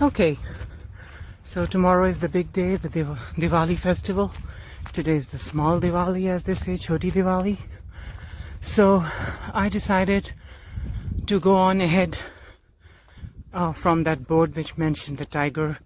Okay, so tomorrow is the big day, the Diwali festival. Today is the small Diwali, as they say, Choti Diwali. So I decided to go on ahead from that board which mentioned the tiger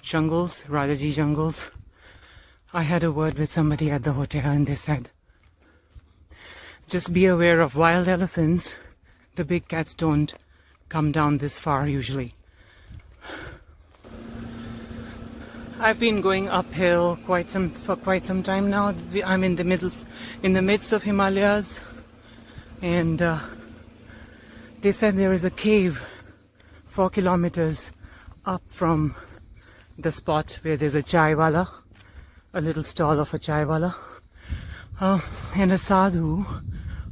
jungles, Rajaji jungles. I had a word with somebody at the hotel and they said, just be aware of wild elephants. The big cats don't come down this far usually. I've been going uphill for quite some time now. I'm in the midst of Himalayas, and they said there is a cave 4 kilometers up from the spot where there's a chai wala, a little stall of a chai wala, and a sadhu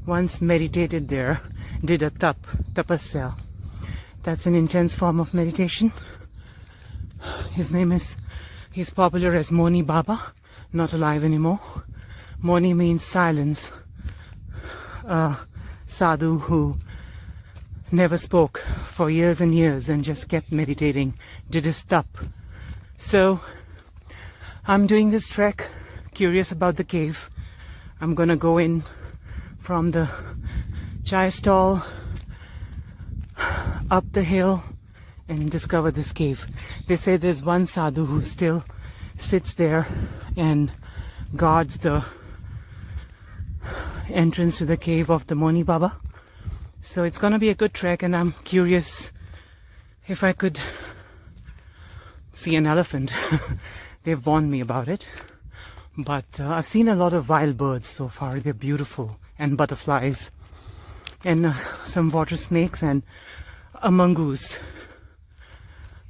once meditated there, did a tapasya. That's an intense form of meditation. He's popular as Moni Baba, not alive anymore. Moni means silence. Sadhu who never spoke for years and years and just kept meditating, did his tap. So I'm doing this trek, curious about the cave. I'm gonna go in from the chai stall, up the hill, and discover this cave. They say there's one sadhu who still sits there and guards the entrance to the cave of the Moni Baba. So it's gonna be a good trek, and I'm curious if I could see an elephant. They've warned me about it, but I've seen a lot of wild birds so far. They're beautiful, and butterflies, and some water snakes, and a mongoose.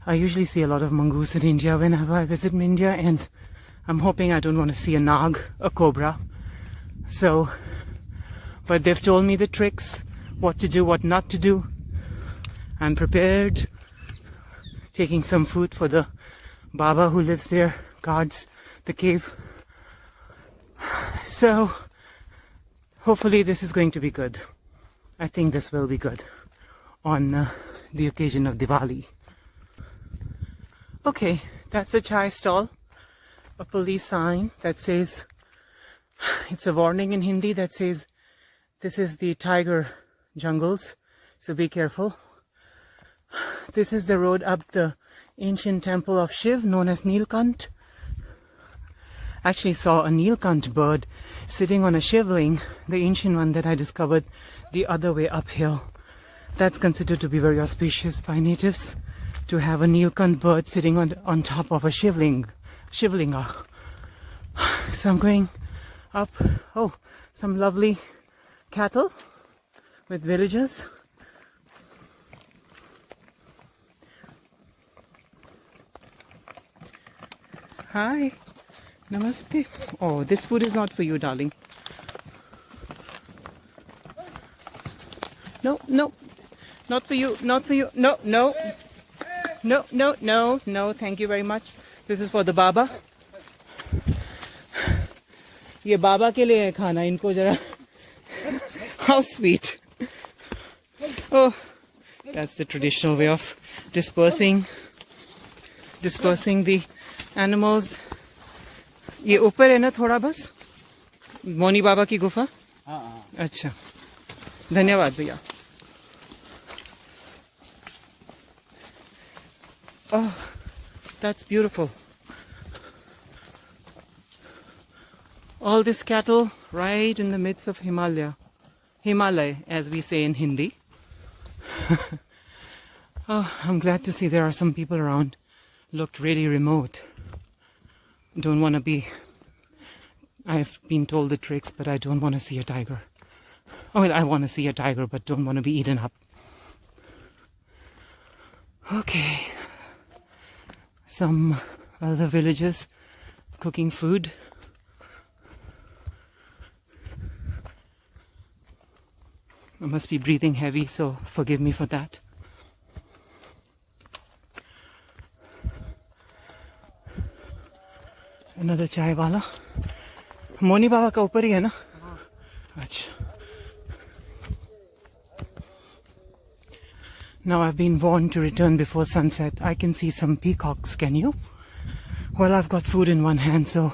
I usually see a lot of mongoose in India whenever I visit India, and I'm hoping I don't want to see a nag, a cobra. So, but they've told me the tricks, what to do, what not to do. I'm prepared, taking some food for the Baba who lives there, guards the cave. So, hopefully this is going to be good. I think this will be good on the occasion of Diwali. Okay, that's a chai stall, a police sign that says, it's a warning in Hindi that says, this is the tiger jungles, so be careful. This is the road up the ancient temple of Shiv, known as Nilkant. Actually saw a Nilkant bird sitting on a shivling, the ancient one that I discovered the other way uphill. That's considered to be very auspicious by natives, to have a Nilkant bird sitting on top of a shivlinga. So I'm going up. Oh, some lovely cattle with villagers. Hi, namaste. Oh, this food is not for you, darling. No, no, not for you, not for you. No, no. No, no, no, no, thank you very much. This is for the Baba. ये बाबा के लिए है खाना, इनको जरा. How sweet. Oh, that's the traditional way of dispersing the animals. ये ऊपर है ना थोड़ा बस मोनी बाबा की गुफा. अच्छा, धन्यवाद भैया. Oh, that's beautiful. All this cattle right in the midst of Himalaya, as we say in Hindi. Oh, I'm glad to see there are some people around. Looked really remote. Don't want to be... I've been told the tricks, but I don't want to see a tiger. Oh, well, I want to see a tiger, but don't want to be eaten up. Okay. Some other villagers cooking food. I must be breathing heavy, so forgive me for that. Another chai wala. Moni Baba ka upar hi hai na? Achha. Now I've been warned to return before sunset. I can see some peacocks, can you? Well, I've got food in one hand, so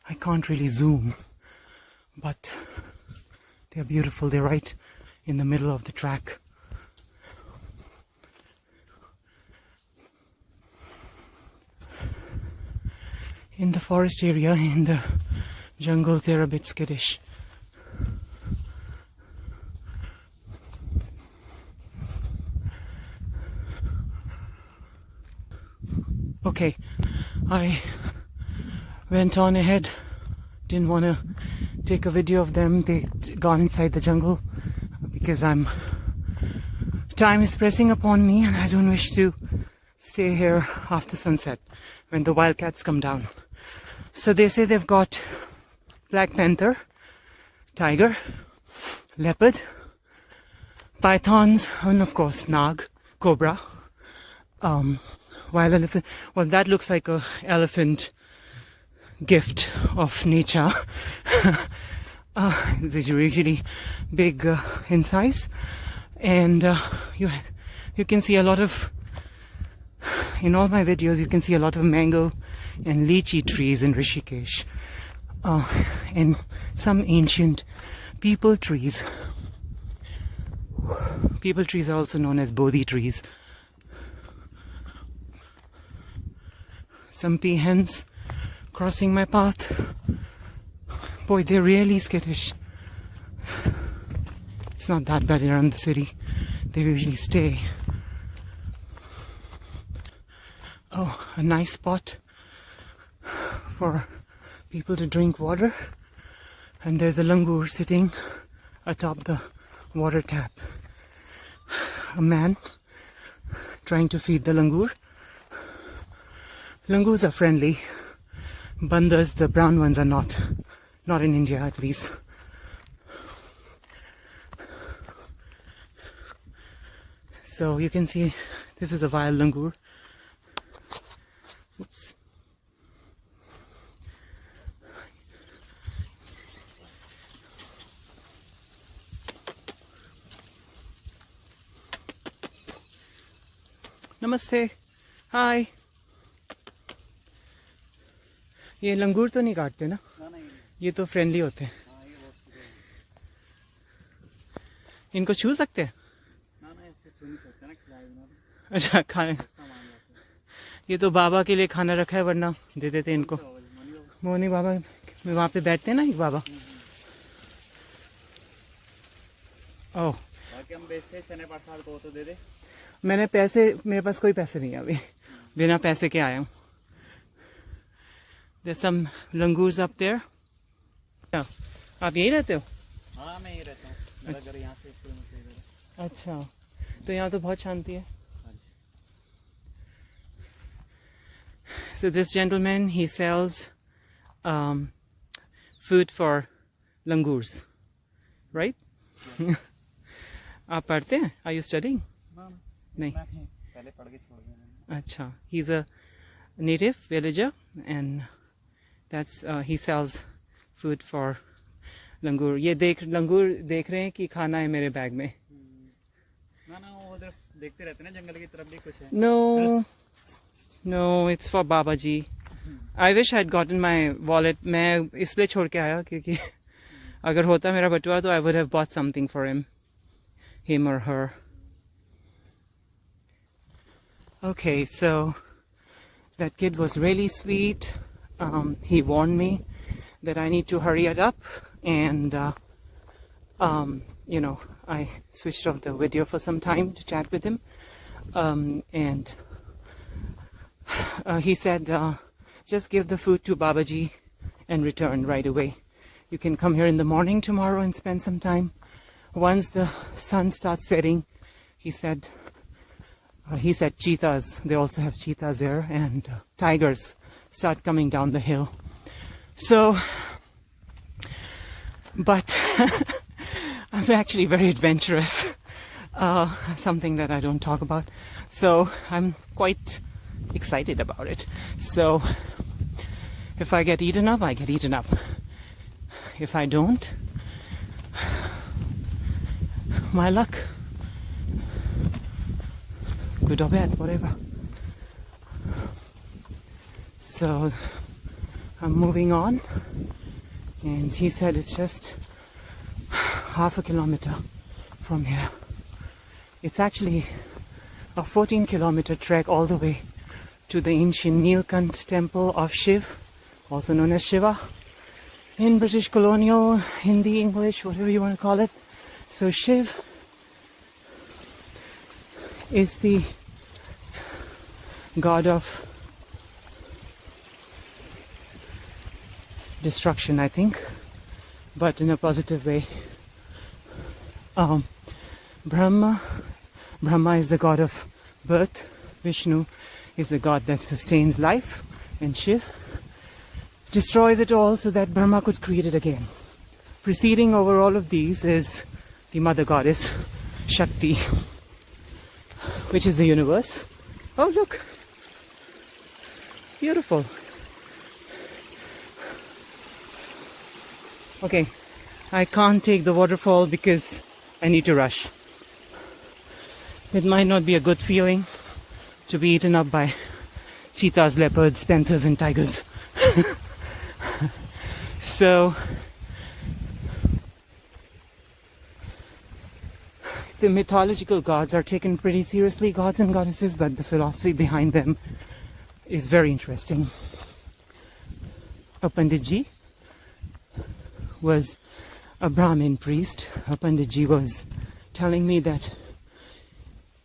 I can't really zoom. But they're beautiful. They're right in the middle of the track. In the forest area, in the jungles, they're a bit skittish. Okay, I went on ahead, didn't want to take a video of them. They'd gone inside the jungle because time is pressing upon me and I don't wish to stay here after sunset when the wildcats come down. So they say they've got black panther, tiger, leopard, pythons, and of course nag, cobra, wild elephant. Well, that looks like a elephant gift of nature. They're usually big in size, and you can see a lot of, in all my videos you can see a lot of mango and lychee trees in Rishikesh, and some ancient peepal trees. Peepal trees are also known as bodhi trees. Some peahens crossing my path. Boy, they're really skittish. It's not that bad around the city. They usually stay. Oh, a nice spot for people to drink water. And there's a langur sitting atop the water tap. A man trying to feed the langur. Langurs are friendly. Bandars, the brown ones, are not. Not in India, at least. So you can see this is a wild langur. Oops. Namaste. Hi. ये लंगूर तो नहीं काटते ना? ये तो friendly होते हैं। इनको छू सकते हैं? अच्छा, खाने ये तो बाबा के लिए खाना रखा है, वरना दे देते इनको। मोनी बाबा वहाँ पे बैठते हैं ना, एक बाबा। ओह, हम बेचते हैं चने प्रसाद को, तो दे दे। मैंने पैसे, मेरे पास कोई पैसे नहीं है अभी, बिना पैसे के आया हूँ। There's some langurs up there. क्या आप यहीं रहते हो? हाँ, मैं यहीं रहता हूँ। मेरा घर यहाँ से 1 किलोमीटर इधर है। अच्छा, तो यहाँ तो बहुत शांति है। So this gentleman, he sells food for langurs, right? Yeah. आप पढ़ते हैं? Are you studying? नहीं, पहले पढ़ के छोड़ दिया। अच्छा, he's a native villager and that's he sells food for langur. ये langur देख रहे हैं कि खाना है मेरे बैग में। ना वो उधर देखते रहते हैं ना, जंगल की तरफ भी कुछ है। No, it's for Baba ji. I wish I'd gotten my wallet. मैं इसलिए छोड़ के आया क्योंकि अगर होता मेरा बटुआ तो I would have bought something for him or her. Okay, so that kid was really sweet. He warned me that I need to hurry it up, and you know, I switched off the video for some time to chat with him, and he said just give the food to Babaji and return right away. You can come here in the morning tomorrow and spend some time. Once the sun starts setting, he said cheetahs, they also have cheetahs there, and tigers start coming down the hill. So, but I'm actually very adventurous, something that I don't talk about. So I'm quite excited about it. So if I get eaten up, I get eaten up. If I don't, my luck. good or bad, whatever. So I'm moving on, and he said it's just half a kilometer from here. It's actually a 14-kilometer trek all the way to the ancient Nilkant temple of Shiv, also known as Shiva, in British colonial, Hindi, English, whatever you want to call it. So Shiv is the god of destruction, I think, but in a positive way. Brahma is the god of birth, Vishnu is the god that sustains life, and Shiv destroys it all so that Brahma could create it again. Preceding over all of these is the mother goddess, Shakti, which is the universe. Oh, look! Beautiful. Okay, I can't take the waterfall because I need to rush. It might not be a good feeling to be eaten up by cheetahs, leopards, panthers and tigers. So the mythological gods are taken pretty seriously, gods and goddesses, but the philosophy behind them is very interesting. A Panditji was a Brahmin priest. A Panditji was telling me that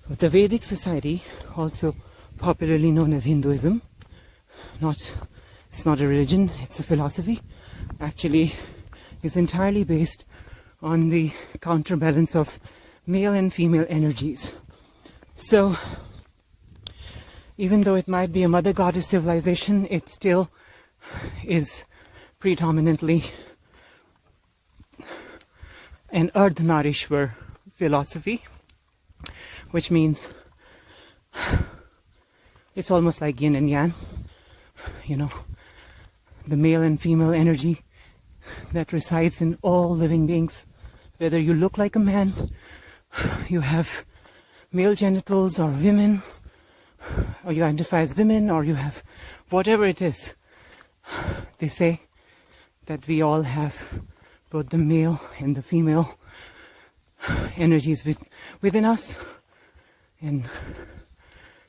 the Vedic society, also popularly known as Hinduism, it's not a religion, it's a philosophy, actually is entirely based on the counterbalance of male and female energies. So even though it might be a mother goddess civilization, it still is predominantly an Ardhanarishwar philosophy, which means it's almost like yin and yang, you know, the male and female energy that resides in all living beings. Whether you look like a man, you have male genitals, or women, or you identify as women, or you have whatever it is, they say that we all have both the male and the female energies within us, and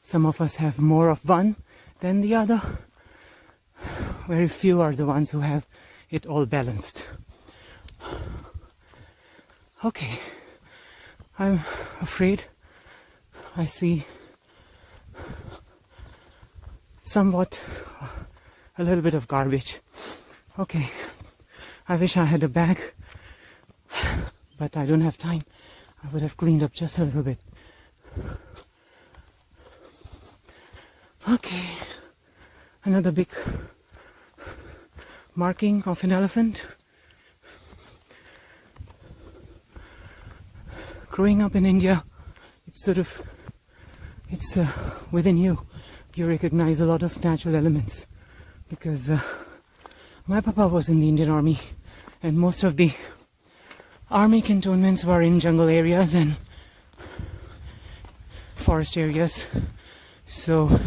some of us have more of one than the other. Very few are the ones who have it all balanced. Okay, I'm afraid I see somewhat a little bit of garbage. Okay, I wish I had a bag, but I don't have time. I would have cleaned up just a little bit. Okay, another big marking of an elephant. Growing up in India, it's within you. You recognize a lot of natural elements, because my papa was in the Indian Army, and most of the army cantonments were in jungle areas and forest areas. So